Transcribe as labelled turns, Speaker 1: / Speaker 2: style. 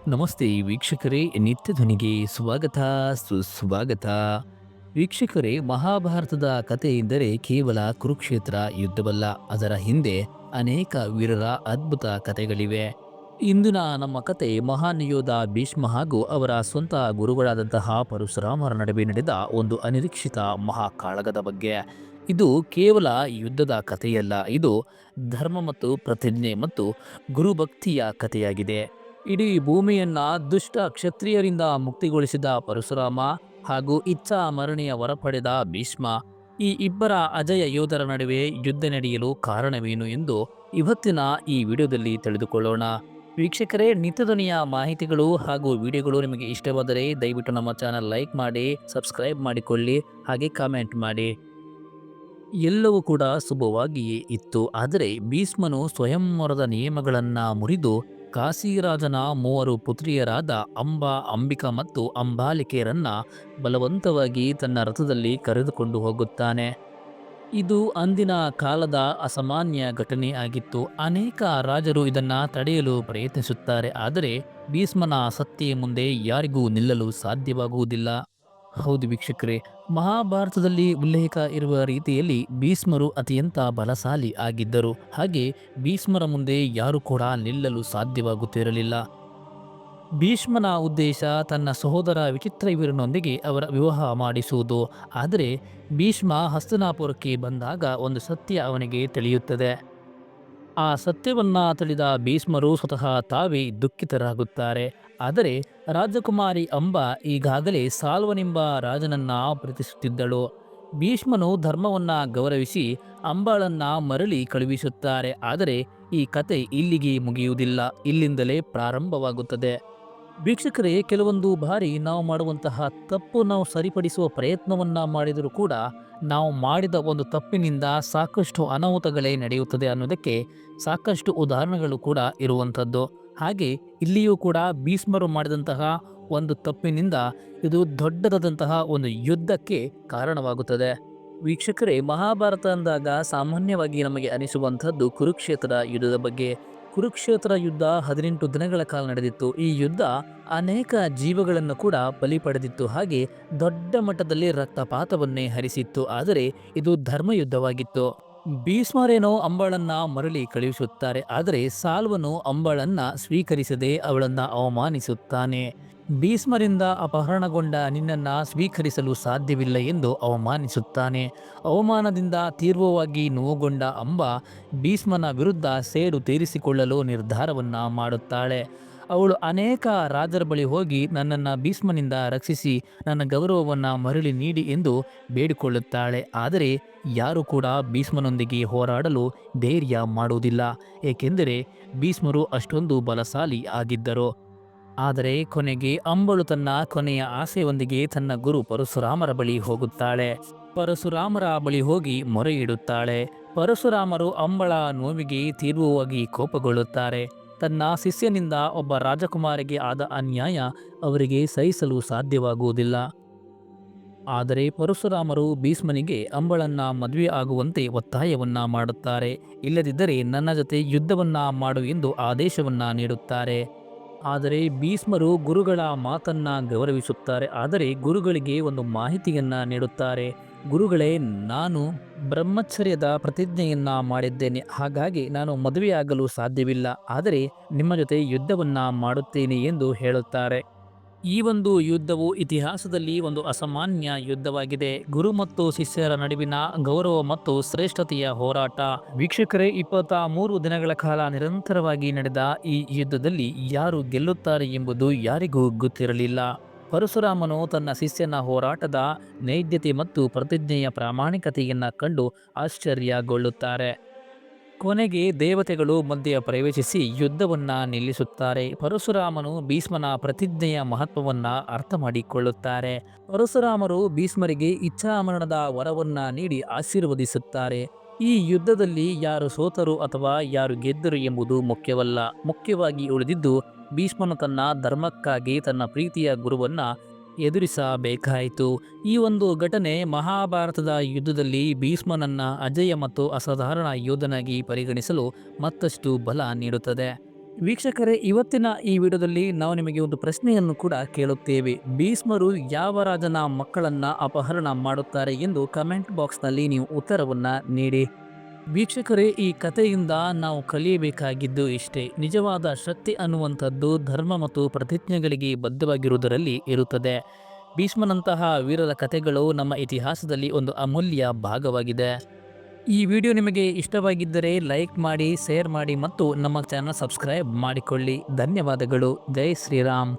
Speaker 1: ನಮಸ್ತೆ ವೀಕ್ಷಕರೇ, ನಿತ್ಯ ಧ್ವನಿಗೆ ಸ್ವಾಗತ, ಸುಸ್ವಾಗತ. ವೀಕ್ಷಕರೇ, ಮಹಾಭಾರತದ ಕಥೆ ಎಂದರೆ ಕೇವಲ ಕುರುಕ್ಷೇತ್ರ ಯುದ್ಧವಲ್ಲ, ಅದರ ಹಿಂದೆ ಅನೇಕ ವೀರರ ಅದ್ಭುತ ಕಥೆಗಳಿವೆ. ಇಂದಿನ ನಮ್ಮ ಕತೆ ಮಹಾನ್ ಯೋಧ ಭೀಷ್ಮ ಹಾಗೂ ಅವರ ಸ್ವಂತ ಗುರುಗಳಾದಂತಹ ಪರಶುರಾಮರ ನಡುವೆ ನಡೆದ ಒಂದು ಅನಿರೀಕ್ಷಿತ ಮಹಾಕಾಳಗದ ಬಗ್ಗೆ. ಇದು ಕೇವಲ ಯುದ್ಧದ ಕಥೆಯಲ್ಲ, ಇದು ಧರ್ಮ ಮತ್ತು ಪ್ರತಿಜ್ಞೆ ಮತ್ತು ಗುರುಭಕ್ತಿಯ ಕಥೆಯಾಗಿದೆ. ಇಡೀ ಭೂಮಿಯನ್ನ ದುಷ್ಟ ಕ್ಷತ್ರಿಯರಿಂದ ಮುಕ್ತಿಗೊಳಿಸಿದ ಪರಶುರಾಮ ಹಾಗೂ ಇಚ್ಛಾ ಮರಣೆಯ ವರ ಪಡೆದ ಭೀಷ್ಮ, ಈ ಇಬ್ಬರ ಅಜಯ ಯೋಧರ ನಡುವೆ ಯುದ್ಧ ನಡೆಯಲು ಕಾರಣವೇನು ಎಂದು ಇವತ್ತಿನ ಈ ವಿಡಿಯೋದಲ್ಲಿ ತಿಳಿದುಕೊಳ್ಳೋಣ. ವೀಕ್ಷಕರೇ, ನಿತ್ಯಧ್ವನಿಯ ಮಾಹಿತಿಗಳು ಹಾಗೂ ವಿಡಿಯೋಗಳು ನಿಮಗೆ ಇಷ್ಟವಾದರೆ ದಯವಿಟ್ಟು ನಮ್ಮ ಚಾನಲ್ ಲೈಕ್ ಮಾಡಿ, ಸಬ್ಸ್ಕ್ರೈಬ್ ಮಾಡಿಕೊಳ್ಳಿ, ಹಾಗೆ ಕಾಮೆಂಟ್ ಮಾಡಿ. ಎಲ್ಲವೂ ಕೂಡ ಶುಭವಾಗಿಯೇ ಇತ್ತು. ಆದರೆ ಭೀಷ್ಮನು ಸ್ವಯಂವರದ ನಿಯಮಗಳನ್ನ ಮುರಿದು ಕಾಶಿರಾಜನ ಮೂವರು ಪುತ್ರಿಯರಾದ ಅಂಬಾ, ಅಂಬಿಕಾ ಮತ್ತು ಅಂಬಾಲಿಕೆಯರನ್ನ ಬಲವಂತವಾಗಿ ತನ್ನ ರಥದಲ್ಲಿ ಕರೆದುಕೊಂಡು ಹೋಗುತ್ತಾನೆ. ಇದು ಅಂದಿನ ಕಾಲದ ಅಸಾಮಾನ್ಯ ಘಟನೆ ಆಗಿತ್ತು. ಅನೇಕ ರಾಜರು ಇದನ್ನ ತಡೆಯಲು ಪ್ರಯತ್ನಿಸುತ್ತಾರೆ, ಆದರೆ ಭೀಷ್ಮನ ಸತ್ಯೆ ಮುಂದೆ ಯಾರಿಗೂ ನಿಲ್ಲಲು ಸಾಧ್ಯವಾಗುವುದಿಲ್ಲ. ಹೌದು ವೀಕ್ಷಕರೇ, ಮಹಾಭಾರತದಲ್ಲಿ ಉಲ್ಲೇಖ ಇರುವ ರೀತಿಯಲ್ಲಿ ಭೀಷ್ಮರು ಅತ್ಯಂತ ಬಲಶಾಲಿ ಆಗಿದ್ದರು. ಹಾಗೆ ಭೀಷ್ಮರ ಮುಂದೆ ಯಾರು ಕೂಡ ನಿಲ್ಲಲು ಸಾಧ್ಯವಾಗುತ್ತಿರಲಿಲ್ಲ. ಭೀಷ್ಮನ ಉದ್ದೇಶ ತನ್ನ ಸಹೋದರ ವಿಚಿತ್ರವೀರನೊಂದಿಗೆ ಅವರ ವಿವಾಹ ಮಾಡಿಸುವುದು. ಆದರೆ ಭೀಷ್ಮ ಹಸ್ತಿನಾಪುರಕ್ಕೆ ಬಂದಾಗ ಒಂದು ಸತ್ಯ ಅವನಿಗೆ ತಿಳಿಯುತ್ತದೆ. ಆ ಸತ್ಯವನ್ನ ತಿಳಿದ ಭೀಷ್ಮರು ಸ್ವತಃ ತಾವೇ ದುಃಖಿತರಾಗುತ್ತಾರೆ. ಆದರೆ ರಾಜಕುಮಾರಿ ಅಂಬಾ ಈಗಾಗಲೇ ಸಾಲ್ವನೆಂಬ ರಾಜನನ್ನ ಪ್ರೀತಿಸುತ್ತಿದ್ದಳು. ಭೀಷ್ಮನು ಧರ್ಮವನ್ನ ಗೌರವಿಸಿ ಅಂಬಾಳನ್ನ ಮರಳಿ ಕಳುಹಿಸುತ್ತಾರೆ. ಆದರೆ ಈ ಕತೆ ಇಲ್ಲಿಗೆ ಮುಗಿಯುವುದಿಲ್ಲ, ಇಲ್ಲಿಂದಲೇ ಪ್ರಾರಂಭವಾಗುತ್ತದೆ. ವೀಕ್ಷಕರೇ, ಕೆಲವೊಂದು ಬಾರಿ ನಾವು ಮಾಡುವಂತಹ ತಪ್ಪು ನಾವು ಸರಿಪಡಿಸುವ ಪ್ರಯತ್ನವನ್ನ ಮಾಡಿದರೂ ಕೂಡ ನಾವು ಮಾಡಿದ ಒಂದು ತಪ್ಪಿನಿಂದ ಸಾಕಷ್ಟು ಅನಾಹುತಗಳೇ ನಡೆಯುತ್ತದೆ ಅನ್ನೋದಕ್ಕೆ ಸಾಕಷ್ಟು ಉದಾಹರಣೆಗಳು ಕೂಡ ಇರುವಂಥದ್ದು. ಹಾಗೆ ಇಲ್ಲಿಯೂ ಕೂಡ ಭೀಷ್ಮರು ಮಾಡಿದಂತಹ ಒಂದು ತಪ್ಪಿನಿಂದ ಇದು ದೊಡ್ಡದಾದಂತಹ ಒಂದು ಯುದ್ಧಕ್ಕೆ ಕಾರಣವಾಗುತ್ತದೆ. ವೀಕ್ಷಕರೇ, ಮಹಾಭಾರತ ಅಂದಾಗ ಸಾಮಾನ್ಯವಾಗಿ ನಮಗೆ ಅನಿಸುವಂಥದ್ದು ಕುರುಕ್ಷೇತ್ರ ಯುದ್ಧದ ಬಗ್ಗೆ. ಕುರುಕ್ಷೇತ್ರ ಯುದ್ಧ 18 ದಿನಗಳ ಕಾಲ ನಡೆದಿತ್ತು. ಈ ಯುದ್ಧ ಅನೇಕ ಜೀವಗಳನ್ನು ಕೂಡ ಬಲಿ ಪಡೆದಿತ್ತು. ಹಾಗೆ ದೊಡ್ಡ ಮಟ್ಟದಲ್ಲಿ ರಕ್ತಪಾತವನ್ನೇ ಹರಿಸಿತ್ತು. ಆದರೆ ಇದು ಧರ್ಮ ಯುದ್ಧವಾಗಿತ್ತು. ಭೀಷ್ಮರೇನೋ ಅಂಬಾಳನ್ನ ಮರಳಿ ಕಳುಹಿಸುತ್ತಾರೆ, ಆದರೆ ಸಾಲ್ವನು ಅಂಬಾಳನ್ನ ಸ್ವೀಕರಿಸದೆ ಅವಳನ್ನ ಅವಮಾನಿಸುತ್ತಾನೆ. ಭೀಷ್ಮರಿಂದ ಅಪಹರಣಗೊಂಡ ನಿನ್ನನ್ನ ಸ್ವೀಕರಿಸಲು ಸಾಧ್ಯವಿಲ್ಲ ಎಂದು ಅವಮಾನಿಸುತ್ತಾನೆ. ಅವಮಾನದಿಂದ ತೀವ್ರವಾಗಿ ನೋವುಗೊಂಡ ಅಂಬಾ ಭೀಷ್ಮನ ವಿರುದ್ಧ ಸೇಡು ತೀರಿಸಿಕೊಳ್ಳಲು ನಿರ್ಧಾರವನ್ನ ಮಾಡುತ್ತಾಳೆ. ಅವಳು ಅನೇಕ ರಾಜರ ಬಳಿ ಹೋಗಿ ನನ್ನನ್ನು ಭೀಷ್ಮನಿಂದ ರಕ್ಷಿಸಿ ನನ್ನ ಗೌರವವನ್ನು ಮರಳಿ ನೀಡಿ ಎಂದು ಬೇಡಿಕೊಳ್ಳುತ್ತಾಳೆ. ಆದರೆ ಯಾರು ಕೂಡ ಭೀಷ್ಮನೊಂದಿಗೆ ಹೋರಾಡಲು ಧೈರ್ಯ ಮಾಡುವುದಿಲ್ಲ, ಏಕೆಂದರೆ ಭೀಷ್ಮರು ಅಷ್ಟೊಂದು ಬಲಶಾಲಿ ಆಗಿದ್ದರು. ಆದರೆ ಕೊನೆಗೆ ಅಂಬಳು ತನ್ನ ಕೊನೆಯ ಆಸೆಯೊಂದಿಗೆ ತನ್ನ ಗುರು ಪರಶುರಾಮರ ಬಳಿ ಹೋಗುತ್ತಾಳೆ. ಪರಶುರಾಮರ ಬಳಿ ಹೋಗಿ ಮೊರೆ ಇಡುತ್ತಾಳೆ. ಪರಶುರಾಮರು ಅಂಬಳ ನೋವಿಗೆ ತೀವ್ರವಾಗಿ ಕೋಪಗೊಳ್ಳುತ್ತಾರೆ. ತನ್ನ ಶಿಷ್ಯನಿಂದ ಒಬ್ಬ ರಾಜಕುಮಾರಿಗೆ ಆದ ಅನ್ಯಾಯ ಅವರಿಗೆ ಸಹಿಸಲು ಸಾಧ್ಯವಾಗುವುದಿಲ್ಲ. ಆದರೆ ಪರಶುರಾಮರು ಭೀಷ್ಮನಿಗೆ ಅಂಬಳನ್ನ ಮದುವೆ ಆಗುವಂತೆ ಒತ್ತಾಯವನ್ನ ಮಾಡುತ್ತಾರೆ. ಇಲ್ಲದಿದ್ದರೆ ನನ್ನ ಜೊತೆ ಯುದ್ಧವನ್ನ ಮಾಡು ಎಂದು ಆದೇಶವನ್ನ ನೀಡುತ್ತಾರೆ. ಆದರೆ ಭೀಷ್ಮರು ಗುರುಗಳ ಮಾತನ್ನ ಗೌರವಿಸುತ್ತಾರೆ. ಆದರೆ ಗುರುಗಳಿಗೆ ಒಂದು ಮಾಹಿತಿಯನ್ನ ನೀಡುತ್ತಾರೆ. ಗುರುಗಳೇ, ನಾನು ಬ್ರಹ್ಮಚರ್ಯದ ಪ್ರತಿಜ್ಞೆಯನ್ನ ಮಾಡಿದ್ದೇನೆ, ಹಾಗಾಗಿ ನಾನು ಮದುವೆಯಾಗಲು ಸಾಧ್ಯವಿಲ್ಲ. ಆದರೆ ನಿಮ್ಮ ಜೊತೆ ಯುದ್ಧವನ್ನ ಮಾಡುತ್ತೇನೆ ಎಂದು ಹೇಳುತ್ತಾರೆ. ಈ ಒಂದು ಯುದ್ಧವು ಇತಿಹಾಸದಲ್ಲಿ ಒಂದು ಅಸಾಮಾನ್ಯ ಯುದ್ಧವಾಗಿದೆ. ಗುರು ಮತ್ತು ಶಿಷ್ಯರ ನಡುವಿನ ಗೌರವ ಮತ್ತು ಶ್ರೇಷ್ಠತೆಯ ಹೋರಾಟ. ವೀಕ್ಷಕರೇ, 23 ದಿನಗಳ ಕಾಲ ನಿರಂತರವಾಗಿ ನಡೆದ ಈ ಯುದ್ಧದಲ್ಲಿ ಯಾರು ಗೆಲ್ಲುತ್ತಾರೆ ಎಂಬುದು ಯಾರಿಗೂ ಗೊತ್ತಿರಲಿಲ್ಲ. ಪರಶುರಾಮನು ತನ್ನ ಶಿಷ್ಯನ ಹೋರಾಟದ ನೈದ್ಯತೆ ಮತ್ತು ಪ್ರತಿಜ್ಞೆಯ ಪ್ರಾಮಾಣಿಕತೆಯನ್ನ ಕಂಡು ಆಶ್ಚರ್ಯಗೊಳ್ಳುತ್ತಾರೆ. ಕೊನೆಗೆ ದೇವತೆಗಳು ಮಧ್ಯೆ ಪ್ರವೇಶಿಸಿ ಯುದ್ಧವನ್ನ ನಿಲ್ಲಿಸುತ್ತಾರೆ. ಪರಶುರಾಮನು ಭೀಷ್ಮನ ಪ್ರತಿಜ್ಞೆಯ ಮಹತ್ವವನ್ನ ಅರ್ಥ ಮಾಡಿಕೊಳ್ಳುತ್ತಾರೆ. ಪರಶುರಾಮರು ಭೀಷ್ಮರಿಗೆ ಇಚ್ಛಾಮರಣದ ವರವನ್ನ ನೀಡಿ ಆಶೀರ್ವದಿಸುತ್ತಾರೆ. ಈ ಯುದ್ಧದಲ್ಲಿ ಯಾರು ಸೋತರು ಅಥವಾ ಯಾರು ಗೆದ್ದರು ಎಂಬುದು ಮುಖ್ಯವಲ್ಲ. ಮುಖ್ಯವಾಗಿ ಉಳಿದಿದ್ದು ಭೀಷ್ಮನು ತನ್ನ ಧರ್ಮಕ್ಕಾಗಿ ತನ್ನ ಪ್ರೀತಿಯ ಗುರುವನ್ನ ಎದುರಿಸಬೇಕಾಯಿತು. ಈ ಒಂದು ಘಟನೆ ಮಹಾಭಾರತದ ಯುದ್ಧದಲ್ಲಿ ಭೀಷ್ಮನನ್ನ ಅಜೇಯ ಮತ್ತು ಅಸಾಧಾರಣ ಯೋಧನಾಗಿ ಪರಿಗಣಿಸಲು ಮತ್ತಷ್ಟು ಬಲ ನೀಡುತ್ತದೆ. ವೀಕ್ಷಕರೇ, ಇವತ್ತಿನ ಈ ವಿಡಿಯೋದಲ್ಲಿ ನಾವು ನಿಮಗೆ ಒಂದು ಪ್ರಶ್ನೆಯನ್ನು ಕೂಡ ಕೇಳುತ್ತೇವೆ. ಭೀಷ್ಮರು ಯಾವ ರಾಜನ ಮಕ್ಕಳನ್ನ ಅಪಹರಣ ಮಾಡುತ್ತಾರೆ ಎಂದು ಕಮೆಂಟ್ ಬಾಕ್ಸ್ನಲ್ಲಿ ನೀವು ಉತ್ತರವನ್ನ ನೀಡಿ. ವೀಕ್ಷಕರೇ, ಈ ಕಥೆಯಿಂದ ನಾವು ಕಲಿಯಬೇಕಾಗಿದ್ದು ಇಷ್ಟೇ: ನಿಜವಾದ ಶಕ್ತಿ ಅನ್ನುವಂಥದ್ದು ಧರ್ಮ ಮತ್ತು ಪ್ರತಿಜ್ಞೆಗಳಿಗೆ ಬದ್ಧವಾಗಿರುವುದರಲ್ಲಿ ಇರುತ್ತದೆ. ಭೀಷ್ಮನಂತಹ ವೀರರ ಕಥೆಗಳು ನಮ್ಮ ಇತಿಹಾಸದಲ್ಲಿ ಒಂದು ಅಮೂಲ್ಯ ಭಾಗವಾಗಿದೆ. ಈ ವಿಡಿಯೋ ನಿಮಗೆ ಇಷ್ಟವಾಗಿದ್ದರೆ ಲೈಕ್ ಮಾಡಿ, ಶೇರ್ ಮಾಡಿ ಮತ್ತು ನಮ್ಮ ಚಾನಲ್ ಸಬ್ಸ್ಕ್ರೈಬ್ ಮಾಡಿಕೊಳ್ಳಿ. ಧನ್ಯವಾದಗಳು. ಜೈ ಶ್ರೀರಾಮ್.